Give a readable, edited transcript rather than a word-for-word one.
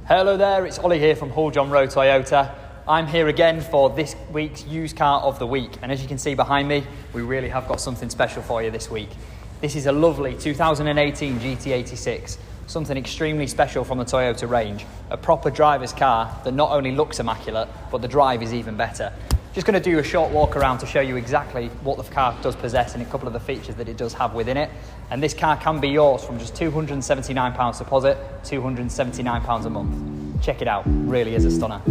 Hello there, it's Ollie here from Hull John Roe Toyota. I'm here again for this week's used car of the week, and as you can see behind me, we really have got something special for you this week. This is a lovely 2018 GT86, something extremely special from the Toyota range, a proper driver's car that not only looks immaculate, but the drive is even better. Just going to do a short walk around to show you exactly what the car does possess and a couple of the features that it does have within it. And this car can be yours from just £279 deposit, £279 a month. Check it out, really is a stunner.